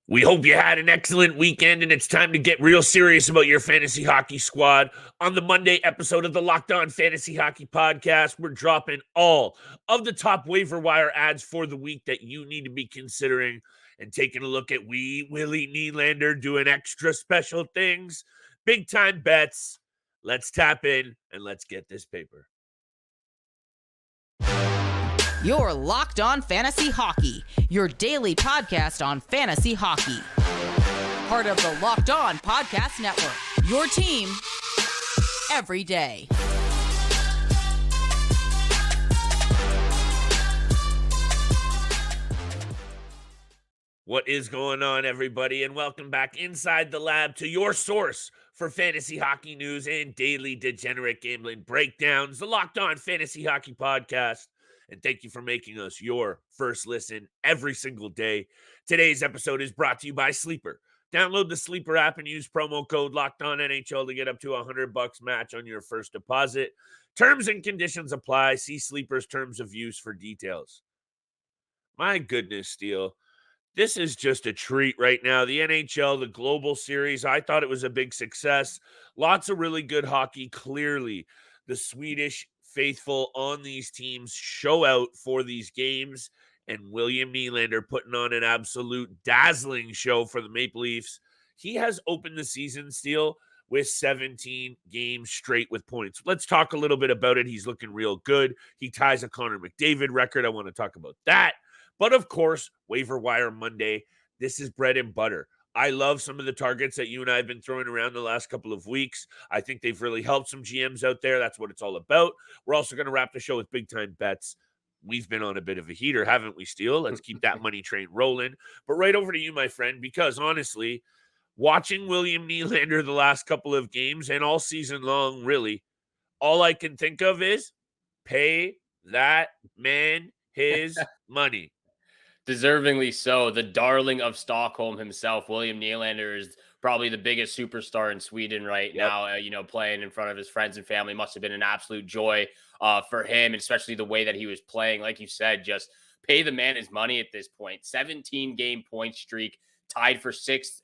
We hope you had an excellent weekend, and it's time to get real serious about your fantasy hockey squad. On the Monday episode of the Locked On Fantasy Hockey Podcast, we're dropping all of the top waiver wire ads for the week that you need to be considering and taking a look at Willie Nylander doing extra special things, big time bets. Let's tap in and let's get this paper. You're Locked On Fantasy Hockey, your daily podcast on fantasy hockey. Part of the Locked On Podcast Network, your team every day. What is going on, everybody, and welcome back inside the lab to your source for fantasy hockey news and daily degenerate gambling breakdowns, the Locked On Fantasy Hockey Podcast. And thank you for making us your first listen every single day. Today's episode is brought to you by Sleeper. Download the Sleeper app and use promo code LOCKEDONNHL to get up to $100 match on your first deposit. Terms and conditions apply. See Sleeper's terms of use for details. My goodness, Steele. This is just a treat right now. The NHL, the Global Series, I thought it was a big success. Lots of really good hockey. Clearly, the Swedish faithful on these teams show out for these games, and William Nylander putting on an absolute dazzling show for the Maple Leafs. He has opened the season, Steele, with 17 games straight with points. Let's talk a little bit about it. He's looking real good. He ties a Connor McDavid record. I want to talk about that. But of course, Waiver Wire Monday, this is bread and butter. I love some of the targets that you and I have been throwing around the last couple of weeks. I think they've really helped some GMs out there. That's what it's all about. We're also going to wrap the show with big-time bets. We've been on a bit of a heater, haven't we, Steele? Let's keep that money train rolling. But right over to you, my friend, because honestly, watching William Nylander the last couple of games and all season long, really, all I can think of is pay that man his money. Deservingly so. The darling of Stockholm himself, William Nylander, is probably the biggest superstar in Sweden right now. Playing in front of his friends and family must have been an absolute joy for him, especially the way that he was playing. Like you said, just pay the man his money at this point. 17-game point streak, tied for sixth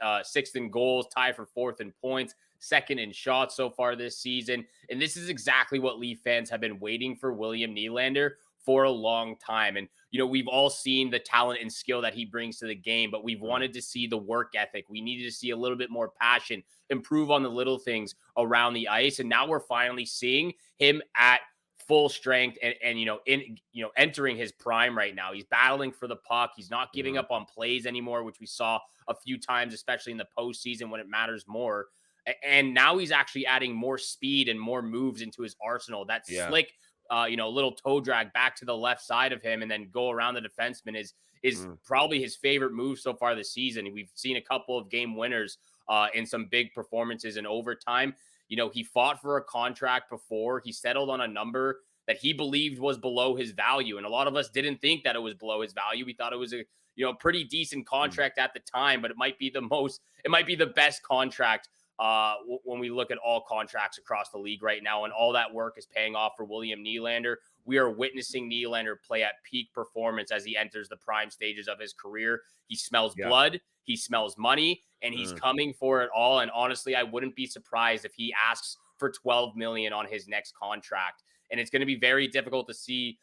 in goals, tied for fourth in points, second in shots so far this season. And this is exactly what Leaf fans have been waiting for William Nylander for a long time. And, we've all seen the talent and skill that he brings to the game, but we've wanted to see the work ethic. We needed to see a little bit more passion, improve on the little things around the ice. And now we're finally seeing him at full strength and entering his prime right now. He's battling for the puck. He's not giving up on plays anymore, which we saw a few times, especially in the postseason when it matters more. And now he's actually adding more speed and more moves into his arsenal. That slick, little toe drag back to the left side of him and then go around the defenseman is probably his favorite move so far this season. We've seen a couple of game winners in some big performances in overtime. He fought for a contract before. He settled on a number that he believed was below his value. And a lot of us didn't think that it was below his value. We thought it was a pretty decent contract at the time, but it might be the best contract when we look at all contracts across the league right now, and all that work is paying off for William Nylander. We are witnessing Nylander play at peak performance as he enters the prime stages of his career. He smells blood, he smells money, and he's coming for it all. And honestly, I wouldn't be surprised if he asks for $12 million on his next contract. And it's going to be very difficult to see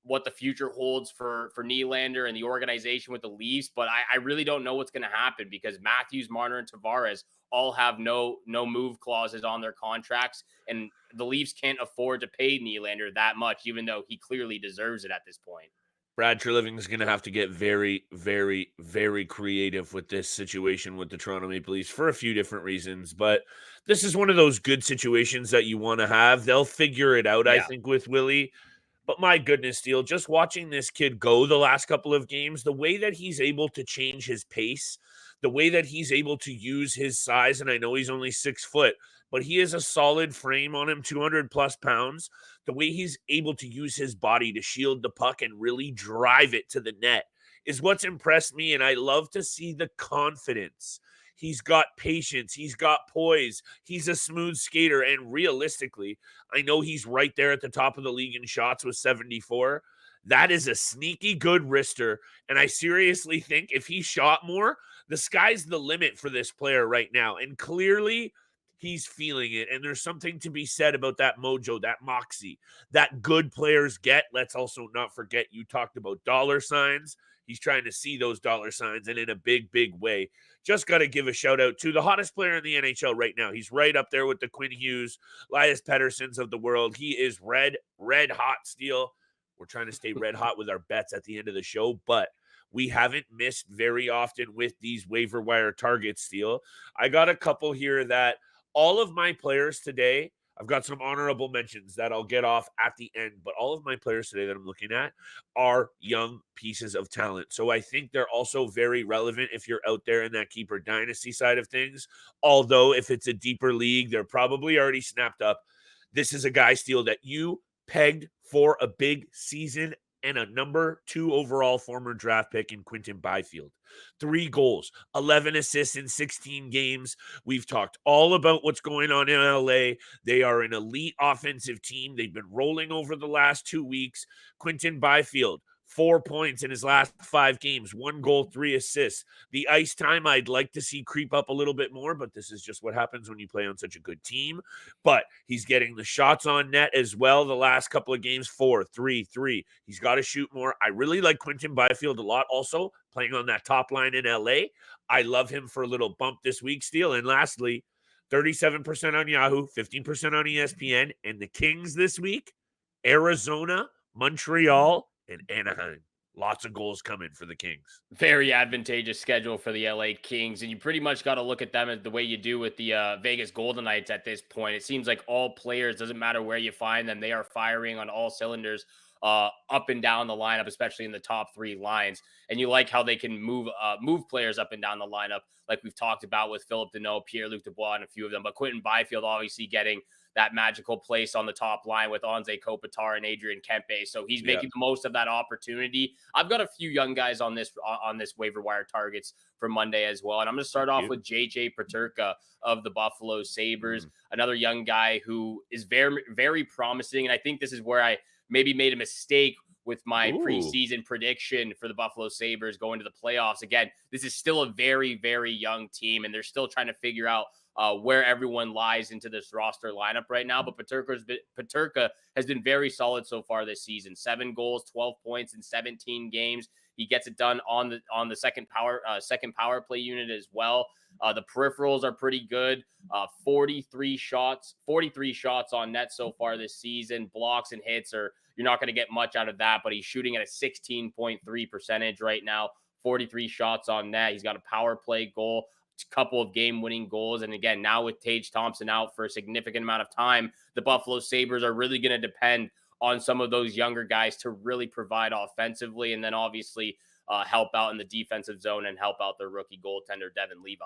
what the future holds for Nylander and the organization with the Leafs. But I really don't know what's going to happen because Matthews, Marner, and Tavares all have no move clauses on their contracts. And the Leafs can't afford to pay Nylander that much, even though he clearly deserves it at this point. Brad Treliving is going to have to get very, very, very creative with this situation with the Toronto Maple Leafs for a few different reasons. But this is one of those good situations that you want to have. They'll figure it out, I think, with Willie. But my goodness, Steele, just watching this kid go the last couple of games, the way that he's able to change his pace, the way that he's able to use his size, and I know he's only 6 foot, but he has a solid frame on him, 200 plus pounds. The way he's able to use his body to shield the puck and really drive it to the net is what's impressed me. And I love to see the confidence. He's got patience. He's got poise. He's a smooth skater. And realistically, I know he's right there at the top of the league in shots with 74. That is a sneaky good wrister. And I seriously think if he shot more, the sky's the limit for this player right now. And clearly he's feeling it. And there's something to be said about that mojo, that moxie, that good players get. Let's also not forget, you talked about dollar signs. He's trying to see those dollar signs, and in a big, big way. Just got to give a shout out to the hottest player in the NHL right now. He's right up there with the Quinn Hughes, Elias Petterssons of the world. He is red hot steel. We're trying to stay red hot with our bets at the end of the show, but we haven't missed very often with these waiver wire targets, Steel. I got a couple here that all of my players today, I've got some honorable mentions that I'll get off at the end, but all of my players today that I'm looking at are young pieces of talent. So I think they're also very relevant if you're out there in that keeper dynasty side of things. Although if it's a deeper league, they're probably already snapped up. This is a guy, Steel, that you pegged for a big season and a number 2 overall former draft pick in Quinton Byfield. 3 goals, 11 assists in 16 games. We've talked all about what's going on in LA. They are an elite offensive team. They've been rolling over the last 2 weeks. Quinton Byfield, 4 points in his last 5 games, 1 goal, 3 assists. The ice time I'd like to see creep up a little bit more, but this is just what happens when you play on such a good team. But he's getting the shots on net as well. The last couple of games, 4, 3, 3. He's got to shoot more. I really like Quinton Byfield a lot also, playing on that top line in LA. I love him for a little bump this week, Steel. And lastly, 37% on Yahoo, 15% on ESPN, and the Kings this week, Arizona, Montreal, and Anaheim. Lots of goals coming for the Kings. Very advantageous schedule for the LA Kings, and you pretty much got to look at them as the way you do with the Vegas Golden Knights at this point. It seems like all players, doesn't matter where you find them, they are firing on all cylinders up and down the lineup, especially in the top 3 lines. And you like how they can move players up and down the lineup, like we've talked about with Philip Deneau, Pierre-Luc Dubois, and a few of them. But Quinton Byfield obviously getting that magical place on the top line with Anze Kopitar and Adrian Kempe. So he's making the most of that opportunity. I've got a few young guys on this waiver wire targets for Monday as well. And I'm going to start off with JJ Peterka of the Buffalo Sabres, another young guy who is very, very promising. And I think this is where I maybe made a mistake with my preseason prediction for the Buffalo Sabres going to the playoffs. Again, this is still a very, very young team, and they're still trying to figure out where everyone lies into this roster lineup right now. But Peterka has been very solid so far this season. 7 goals, 12 points in 17 games. He gets it done on the second power play unit as well. The peripherals are pretty good. 43 shots on net so far this season. Blocks and hits you're not going to get much out of that, but he's shooting at a 16.3% right now. 43 shots on net. He's got a power play goal, a couple of game-winning goals. And again, now with Tage Thompson out for a significant amount of time, the Buffalo Sabres are really going to depend on some of those younger guys to really provide offensively, and then obviously help out in the defensive zone and help out their rookie goaltender, Devin Levi.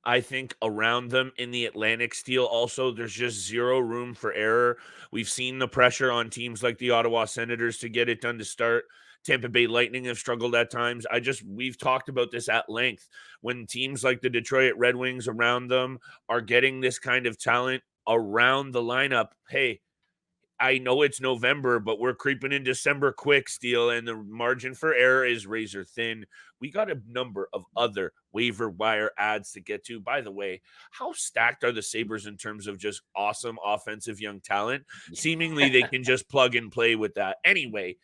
I think around them in the Atlantic, Steel, also, there's just zero room for error. We've seen the pressure on teams like the Ottawa Senators to get it done to start. Tampa Bay Lightning have struggled at times. We've talked about this at length. When teams like the Detroit Red Wings around them are getting this kind of talent around the lineup, hey, I know it's November, but we're creeping in December quick, Steel, and the margin for error is razor thin. We got a number of other waiver wire ads to get to. By the way, how stacked are the Sabres in terms of just awesome offensive young talent? Seemingly they can just plug and play with that. Anyway,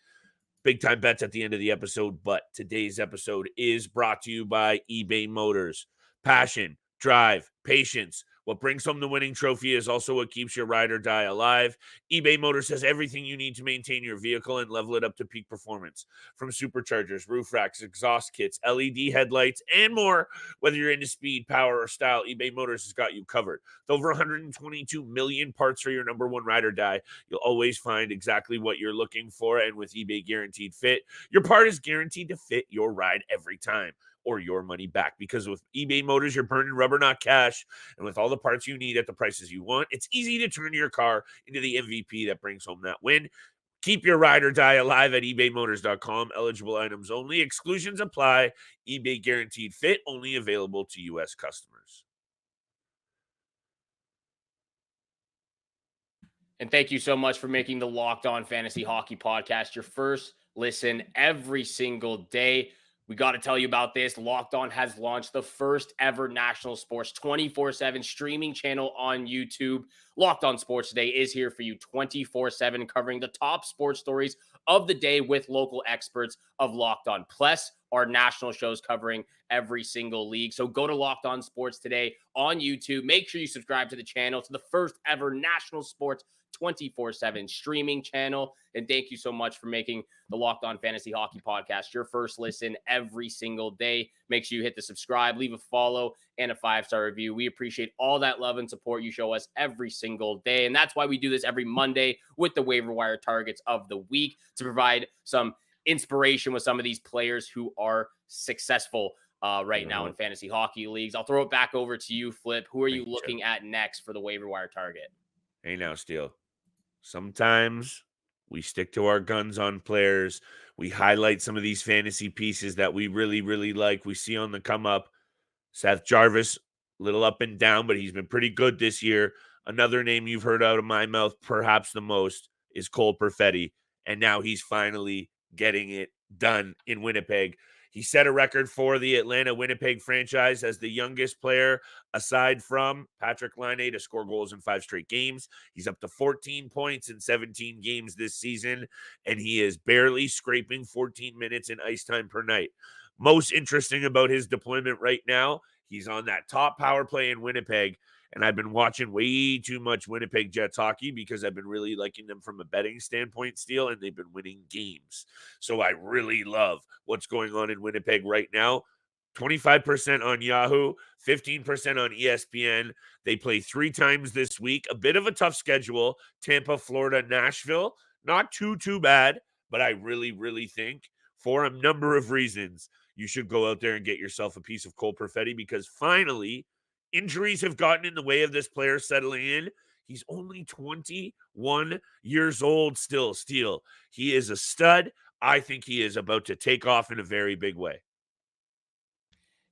big time bets at the end of the episode, but today's episode is brought to you by eBay Motors. Passion, drive, patience. What brings home the winning trophy is also what keeps your ride or die alive. eBay Motors has everything you need to maintain your vehicle and level it up to peak performance. From superchargers, roof racks, exhaust kits, LED headlights, and more. Whether you're into speed, power, or style, eBay Motors has got you covered. With over 122 million parts for your number one ride or die, you'll always find exactly what you're looking for. And with eBay Guaranteed Fit, your part is guaranteed to fit your ride every time, or your money back. Because with eBay Motors, you're burning rubber, not cash. And with all the parts you need at the prices you want, it's easy to turn your car into the MVP that brings home that win. Keep your ride or die alive at ebaymotors.com. Eligible items only. Exclusions apply. eBay Guaranteed Fit, only available to U.S. customers. And thank you so much for making the Locked On Fantasy Hockey Podcast your first listen every single day. We got to tell you about this. Locked On has launched the first ever national sports 24/7 streaming channel on YouTube. Locked On Sports Today is here for you 24/7, covering the top sports stories of the day with local experts of Locked On, plus our national shows covering every single league. So go to Locked On Sports Today on YouTube. Make sure you subscribe to the channel, to the first ever national sports 24/7 streaming channel. And thank you so much for making the Locked On Fantasy Hockey Podcast your first listen every single day. Make sure you hit the subscribe, leave a follow, and a 5-star review. We appreciate all that love and support you show us every single day. And that's why we do this every Monday with the waiver wire targets of the week, to provide some inspiration with some of these players who are successful right now in fantasy hockey leagues. I'll throw it back over to you, Flip. Who are you looking at next for the waiver wire target? Hey now, Steele. Sometimes we stick to our guns on players. We highlight some of these fantasy pieces that we really, really like. We see on the come up. Seth Jarvis, a little up and down, but he's been pretty good this year. Another name you've heard out of my mouth, perhaps the most, is Cole Perfetti. And now he's finally getting it done in Winnipeg. He set a record for the Atlanta Winnipeg franchise as the youngest player, aside from Patrik Laine, to score goals in 5 straight games. He's up to 14 points in 17 games this season, and he is barely scraping 14 minutes in ice time per night. Most interesting about his deployment right now, he's on that top power play in Winnipeg, and I've been watching way too much Winnipeg Jets hockey because I've been really liking them from a betting standpoint, Steele, and they've been winning games. So I really love what's going on in Winnipeg right now. 25% on Yahoo, 15% on ESPN. They play 3 times this week. A bit of a tough schedule. Tampa, Florida, Nashville. Not too bad, but I really, really think for a number of reasons, you should go out there and get yourself a piece of Cole Perfetti, because finally, injuries have gotten in the way of this player settling in. He's only 21 years old still, Steele. He is a stud. I think he is about to take off in a very big way.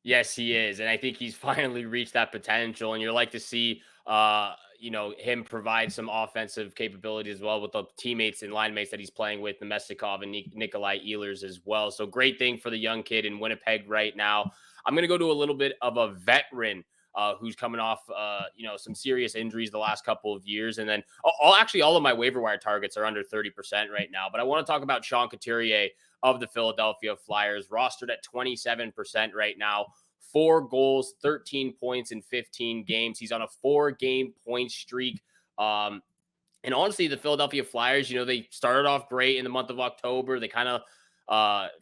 Yes, he is. And I think he's finally reached that potential. And you're like to see, him provide some offensive capability as well with the teammates and line mates that he's playing with, Nemestikov and Nikolai Ehlers as well. So great thing for the young kid in Winnipeg right now. I'm going to go to a little bit of a veteran who's coming off, some serious injuries the last couple of years. And then all of my waiver wire targets are under 30% right now. But I want to talk about Sean Couturier of the Philadelphia Flyers, rostered at 27% right now. 4 goals, 13 points in 15 games. He's on a 4-game point streak. And honestly, the Philadelphia Flyers, they started off great in the month of October. They kind of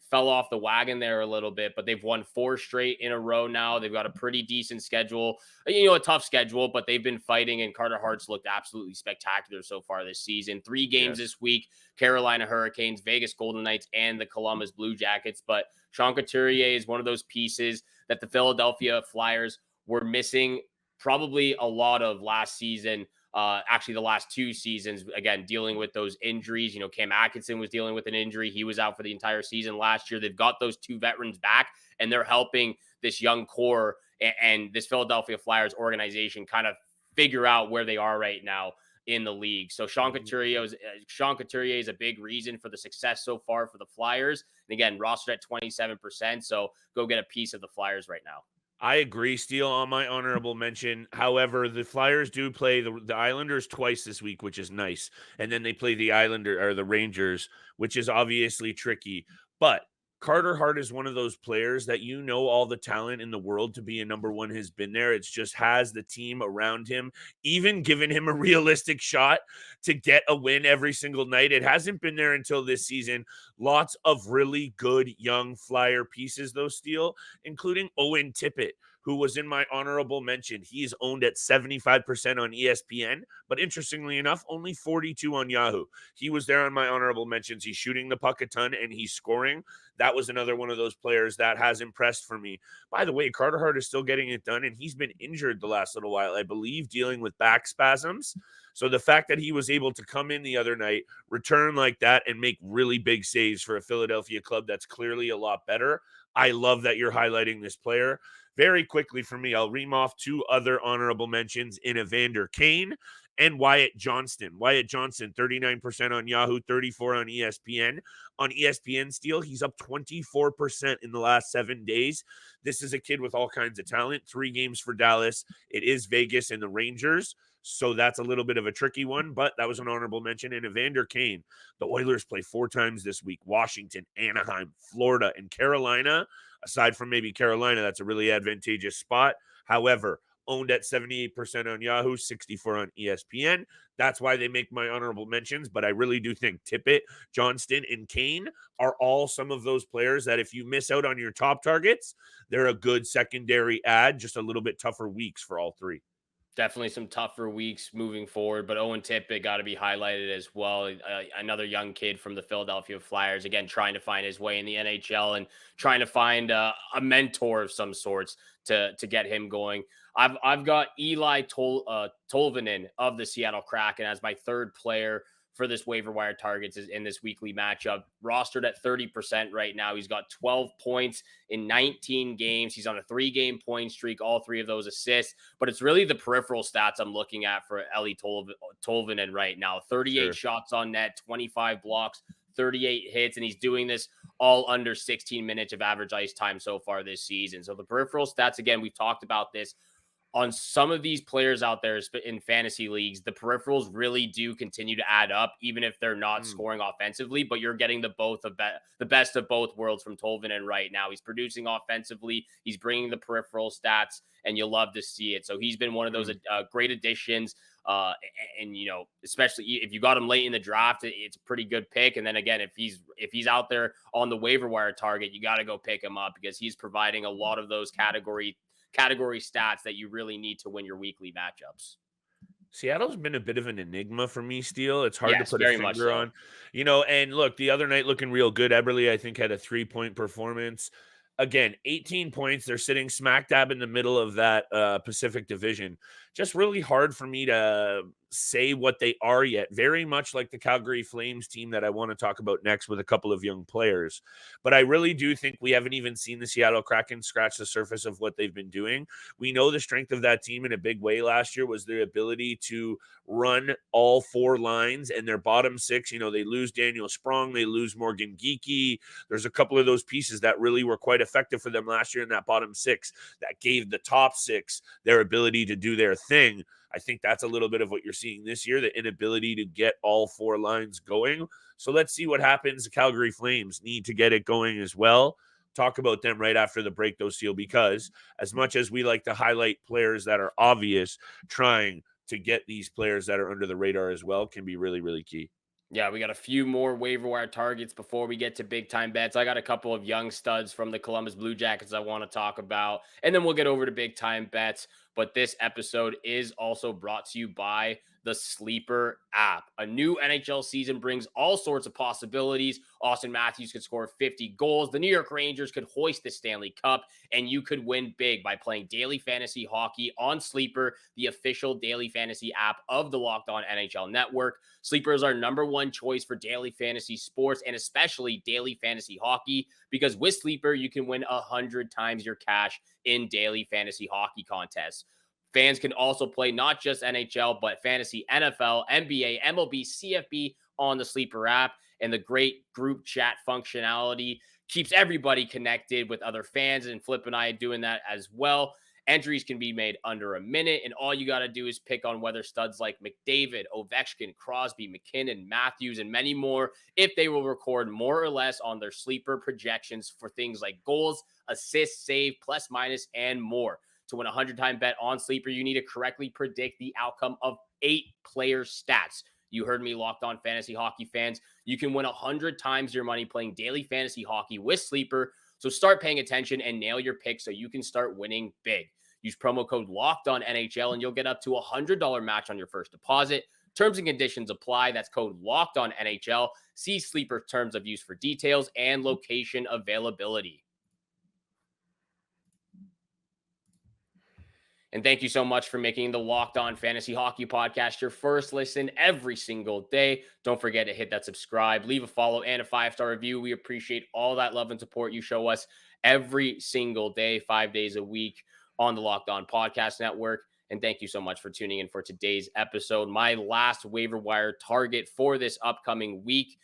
fell off the wagon there a little bit, but they've won 4 straight in a row now. They've got a pretty decent schedule, a tough schedule, but they've been fighting, and Carter Hart's looked absolutely spectacular so far this season. 3 games this week: Carolina Hurricanes, Vegas Golden Knights, and the Columbus Blue Jackets. But Sean Couturier is one of those pieces that the Philadelphia Flyers were missing probably a lot of last season. Actually, the last 2 seasons, again, dealing with those injuries. Cam Atkinson was dealing with an injury. He was out for the entire season last year. They've got those 2 veterans back, and they're helping this young core and this Philadelphia Flyers organization kind of figure out where they are right now in the league. So Sean Couturier is a big reason for the success so far for the Flyers. And again, rostered at 27%. So go get a piece of the Flyers right now. I agree, Steele, on my honorable mention. However, the Flyers do play the Islanders twice this week, which is nice. And then they play the Rangers, which is obviously tricky. But Carter Hart is one of those players that all the talent in the world to be a number 1 has been there. It's just has the team around him, even given him a realistic shot to get a win every single night. It hasn't been there until this season. Lots of really good young Flyer pieces, though, Steele, including Owen Tippett, who was in my honorable mention. He's owned at 75% on ESPN, but interestingly enough, only 42 on Yahoo. He was there on my honorable mentions. He's shooting the puck a ton, and he's scoring. That was another one of those players that has impressed for me. By the way, Carter Hart is still getting it done, and he's been injured the last little while, I believe, dealing with back spasms. So the fact that he was able to come in the other night, return like that, and make really big saves for a Philadelphia club that's clearly a lot better, I love that you're highlighting this player. Very quickly for me, I'll ream off 2 other honorable mentions in Evander Kane and Wyatt Johnston. Wyatt Johnston, 39% on Yahoo, 34 on ESPN. On ESPN Steel, he's up 24% in the last 7 days. This is a kid with all kinds of talent. 3 games for Dallas. It is Vegas and the Rangers, so that's a little bit of a tricky one, but that was an honorable mention. And Evander Kane, the Oilers play 4 times this week: Washington, Anaheim, Florida, and Carolina. Aside from maybe Carolina, that's a really advantageous spot. However, owned at 78% on Yahoo, 64 on ESPN. That's why they make my honorable mentions, but I really do think Tippett, Johnston, and Kane are all some of those players that if you miss out on your top targets, they're a good secondary add, just a little bit tougher weeks for all 3. Definitely some tougher weeks moving forward, but Owen Tippett got to be highlighted as well. Another young kid from the Philadelphia Flyers, again, trying to find his way in the NHL and trying to find a mentor of some sorts to get him going. I've got Eeli Tolvanen of the Seattle Kraken as my 3rd player for this waiver wire targets in this weekly matchup. Rostered at 30% right now. He's got 12 points in 19 games. He's on a 3-game point streak, all 3 of those assists. But it's really the peripheral stats I'm looking at for Eeli Tolvanen right now. 38 shots on net, 25 blocks, 38 hits, and he's doing this all under 16 minutes of average ice time so far this season. So the peripheral stats, again, we've talked about this. On some of these players out there in fantasy leagues, the peripherals really do continue to add up, even if they're not scoring offensively, but you're getting the best of both worlds from Tolvanen right now. He's producing offensively. He's bringing the peripheral stats, and you'll love to see it. So he's been one of those great additions. And especially if you got him late in the draft, it's a pretty good pick. And then again, if he's out there on the waiver wire target, you got to go pick him up because he's providing a lot of those category stats that you really need to win your weekly matchups. Seattle's been a bit of an enigma for me, Steele. It's hard to put a finger on. And look, the other night looking real good. Eberle, I think, had a 3-point performance. Again, 18 points. They're sitting smack dab in the middle of that Pacific Division. Just really hard for me to say what they are yet. Very much like the Calgary Flames team that I want to talk about next with a couple of young players. But I really do think we haven't even seen the Seattle Kraken scratch the surface of what they've been doing. We know the strength of that team in a big way last year was their ability to run all 4 lines, and their bottom 6, they lose Daniel Sprong, they lose Morgan Geekie. There's a couple of those pieces that really were quite effective for them last year in that bottom 6 that gave the top 6 their ability to do their thing. I think that's a little bit of what you're seeing this year, the inability to get all 4 lines going. So let's see what happens. The Calgary Flames need to get it going as well. Talk about them right after the break, though, Steele, because as much as we like to highlight players that are obvious, trying to get these players that are under the radar as well can be really, really key. Yeah, we got a few more waiver wire targets before we get to big time bets. I got a couple of young studs from the Columbus Blue Jackets I want to talk about, and then we'll get over to big time bets. But this episode is also brought to you by the Sleeper app. A new NHL season brings all sorts of possibilities. Austin Matthews could score 50 goals. The New York Rangers could hoist the Stanley Cup, and you could win big by playing daily fantasy hockey on Sleeper, the official daily fantasy app of the Locked On NHL Network. Sleeper is our number 1 choice for daily fantasy sports and especially daily fantasy hockey, because with Sleeper, you can win 100 times your cash in daily fantasy hockey contests. Fans can also play not just NHL, but fantasy NFL, NBA, MLB, CFB on the Sleeper app. And the great group chat functionality keeps everybody connected with other fans. And Flip and I are doing that as well. Entries can be made under a minute, and all you got to do is pick on whether studs like McDavid, Ovechkin, Crosby, McKinnon, Matthews, and many more, if they will record more or less on their Sleeper projections for things like goals, assists, save, plus, minus, and more. To win a 100-time bet on Sleeper, you need to correctly predict the outcome of 8 player stats. You heard me, Locked On Fantasy Hockey fans. You can win 100 times your money playing daily fantasy hockey with Sleeper. So start paying attention and nail your picks so you can start winning big. Use promo code Locked On NHL and you'll get up to a $100 match on your first deposit. Terms and conditions apply. That's code Locked On NHL. See Sleeper terms of use for details and location availability. And thank you so much for making the Locked On Fantasy Hockey Podcast your first listen every single day. Don't forget to hit that subscribe, leave a follow, and a 5-star review. We appreciate all that love and support you show us every single day, 5 days a week on the Locked On Podcast Network. And thank you so much for tuning in for today's episode. My last waiver wire target for this upcoming week.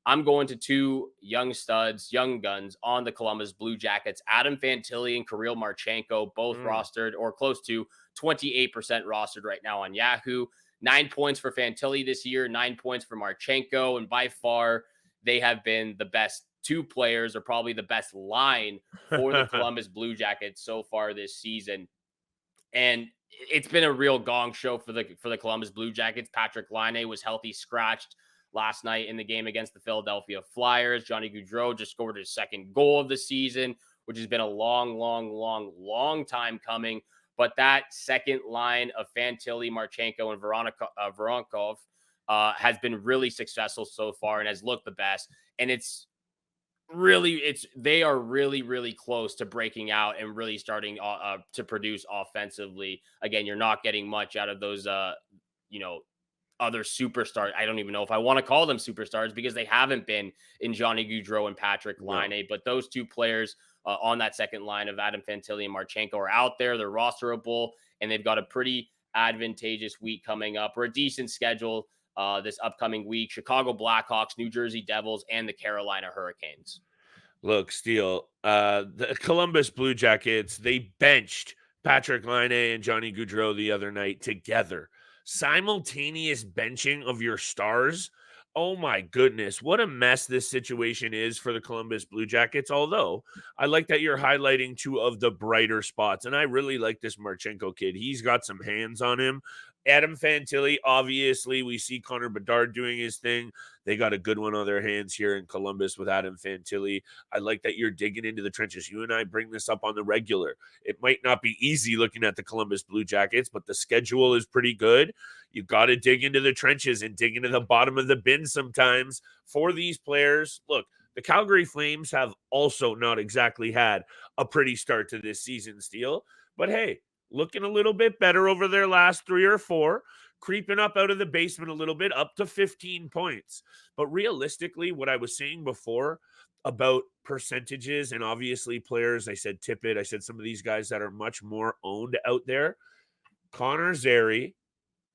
I'm going to two young studs, young guns on the Columbus Blue Jackets, Adam Fantilli and Kirill Marchenko, both rostered or close to 28% rostered right now on Yahoo. 9 points for Fantilli this year, 9 points for Marchenko, and by far they have been the best two players or probably the best line for the Columbus Blue Jackets so far this season. And it's been a real gong show for the Columbus Blue Jackets. Patrik Laine was healthy scratched last night in the game against the Philadelphia Flyers. Johnny Gaudreau just scored his second goal of the season, which has been a long time coming. But that second line of Fantilli, Marchenko, and Voronkov has been really successful so far and has looked the best. And they are really close to breaking out and really starting to produce offensively. Again, you're not getting much out of those other superstars. I don't even know if I want to call them superstars because they haven't been in Johnny Gaudreau and Patrik Laine. But those two players on that second line of Adam Fantilli and Marchenko are out there. They're rosterable, and they've got a pretty advantageous week coming up, or a decent schedule this upcoming week. Chicago Blackhawks, New Jersey Devils, and the Carolina Hurricanes. Look, Steele, the Columbus Blue Jackets, they benched Patrik Laine and Johnny Gaudreau the other night together. Simultaneous benching of your stars. Oh my goodness, what a mess this situation is for the Columbus Blue Jackets. Although I like that you're highlighting two of the brighter spots, and I really like this Marchenko kid. He's got some hands on him. Adam Fantilli, obviously, we see Connor Bedard doing his thing. They got a good one on their hands here in Columbus with Adam Fantilli. I like that you're digging into the trenches. You and I bring this up on the regular. It might not be easy looking at the Columbus Blue Jackets, but the schedule is pretty good. You got to dig into the trenches and dig into the bottom of the bin sometimes for these players. Look, the Calgary Flames have also not exactly had a pretty start to this season, Steele. But hey, looking a little bit better over their last 3 or 4, creeping up out of the basement a little bit, up to 15 points. But realistically, what I was saying before about percentages and obviously players, I said Tippett, I said some of these guys that are much more owned out there, Connor Zary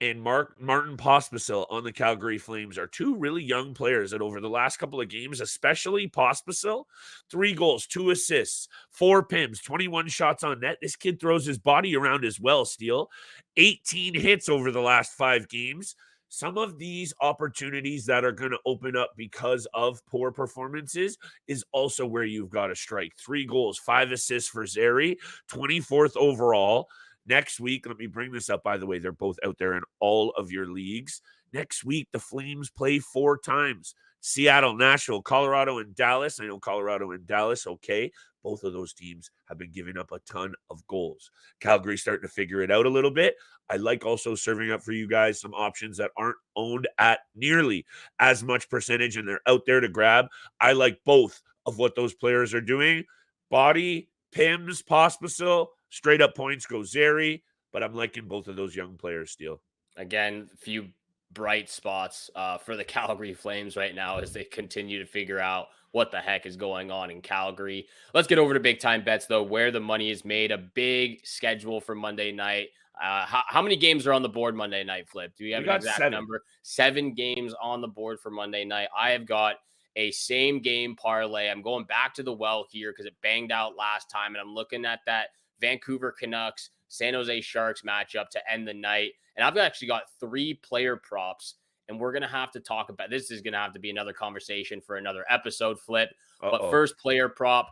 and Martin Pospisil on the Calgary Flames are two really young players that over the last couple of games, especially Pospisil, 3 goals, 2 assists, 4 PIMs, 21 shots on net. This kid throws his body around as well, Steele. 18 hits over the last 5 games. Some of these opportunities that are going to open up because of poor performances is also where you've got to strike. 3 goals, 5 assists for Zary, 24th overall. Next week, let me bring this up, by the way, they're both out there in all of your leagues. Next week, the Flames play 4 times. Seattle, Nashville, Colorado, and Dallas. I know Colorado and Dallas, okay. Both of those teams have been giving up a ton of goals. Calgary's starting to figure it out a little bit. I like also serving up for you guys some options that aren't owned at nearly as much percentage, and they're out there to grab. I like both of what those players are doing. Body, Pims, Pospisil, straight up points go Zary, but I'm liking both of those young players, Steele. Again, a few bright spots for the Calgary Flames right now as they continue to figure out what the heck is going on in Calgary. Let's get over to big time bets, though, where the money is made. A big schedule for Monday night. How many games are on the board Monday night, Flip? Do we have an exact number? 7 games on the board for Monday night. I have got a same game parlay. I'm going back to the well here because it banged out last time, and I'm looking at that Vancouver Canucks, San Jose Sharks matchup to end the night. And I've actually got 3 player props, and we're going to have to talk about this. Is going to have to be another conversation for another episode, Flip. But first player prop,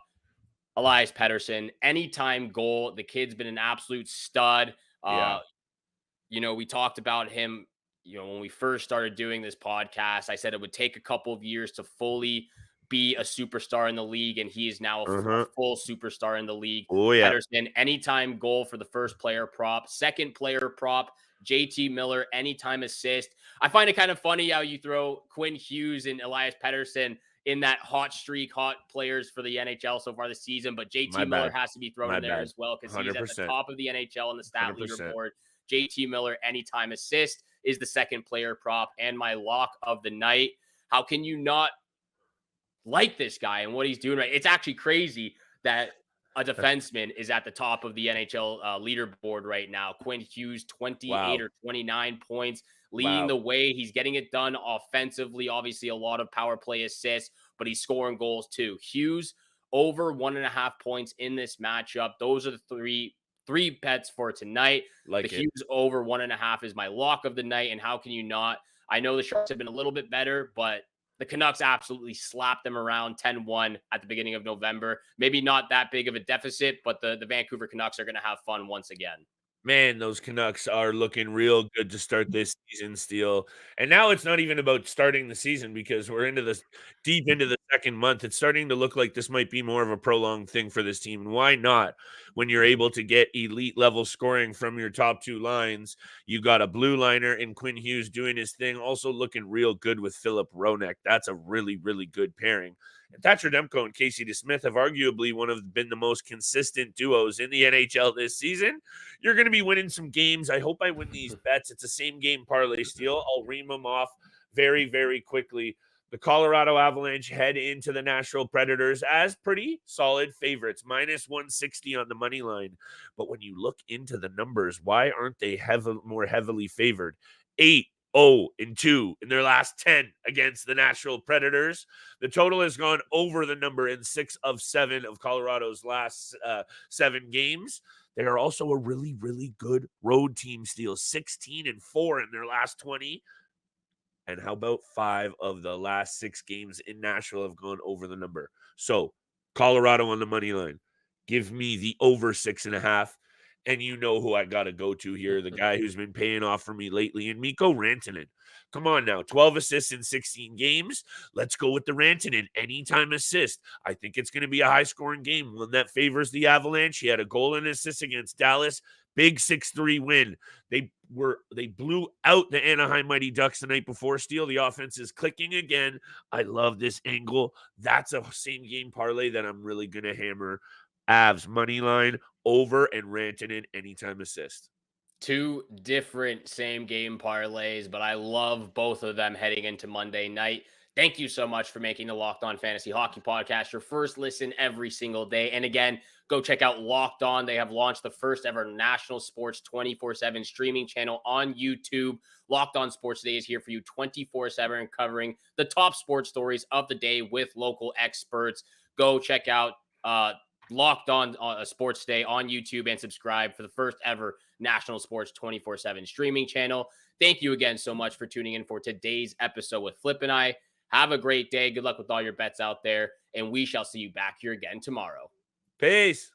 Elias Pettersson, anytime goal. The kid's been an absolute stud. We talked about him, when we first started doing this podcast. I said it would take a couple of years to fully be a superstar in the league, and he is now a full superstar in the league. Oh, yeah. Pettersson, anytime goal for the first player prop. Second player prop, JT Miller, anytime assist. I find it kind of funny how you throw Quinn Hughes and Elias Pettersson in that hot streak, hot players for the NHL so far this season, but JT Miller has to be thrown in there as well because he's at the top of the NHL on the stat leaderboard. JT Miller, anytime assist, is the second player prop and my lock of the night. How can you not like this guy and what he's doing right? It's actually crazy that a defenseman is at the top of the NHL leaderboard right now. Quinn Hughes, 28 Wow. or 29 points, leading Wow. the way. He's getting it done offensively. Obviously, a lot of power play assists, but he's scoring goals too. Hughes over 1.5 points in this matchup. Those are the three bets for tonight. Like The it. Hughes over 1.5 is my lock of the night. And how can you not? I know the Sharks have been a little bit better, but the Canucks absolutely slapped them around 10-1 at the beginning of November. Maybe not that big of a deficit, but the Vancouver Canucks are going to have fun once again. Man, those Canucks are looking real good to start this season, Steel. And now it's not even about starting the season because we're into this deep into the second month. It's starting to look like this might be more of a prolonged thing for this team. And why not? When you're able to get elite level scoring from your top two lines, you got a blue liner in Quinn Hughes doing his thing, also looking real good with Philip Ronek. That's a really, really good pairing. And Thatcher Demko and Casey DeSmith have arguably been the most consistent duos in the NHL this season. You're going to be winning some games. I hope I win these bets. It's a same game parlay steal. I'll ream them off very, very quickly. The Colorado Avalanche head into the Nashville Predators as pretty solid favorites, minus 160 on the money line. But when you look into the numbers, why aren't they more heavily favored? 8-0-2 in their last 10 against the Nashville Predators. The total has gone over the number in 6 of 7 of Colorado's last 7 games. They are also a really, really good road team, Steel, 16-4 in their last 20. And how about 5 of the last 6 games in Nashville have gone over the number? So Colorado on the money line. Give me the over 6.5. And you know who I got to go to here, the guy who's been paying off for me lately, and Mikko Rantanen. Come on now, 12 assists in 16 games. Let's go with the Rantanen. Anytime assist. I think it's going to be a high-scoring game, one that favors the Avalanche. He had a goal and assist against Dallas. Big 6-3 win. They blew out the Anaheim Mighty Ducks the night before. Steel, the offense is clicking again. I love this angle. That's a same-game parlay that I'm really going to hammer. Avs money line over and Rantanen anytime assist. 2 different same game parlays, but I love both of them heading into Monday night. Thank you so much for making the Locked On Fantasy Hockey Podcast your first listen every single day. And again, go check out Locked On. They have launched the first ever national sports 24/7 streaming channel on YouTube. Locked On Sports Today is here for you 24/7, covering the top sports stories of the day with local experts. Go check out Locked On Sports Day on YouTube and subscribe for the first ever national sports 24/7 streaming channel. Thank you again so much for tuning in for today's episode with Flip and I. Have a great day. Good luck with all your bets out there, and we shall see you back here again tomorrow. Peace.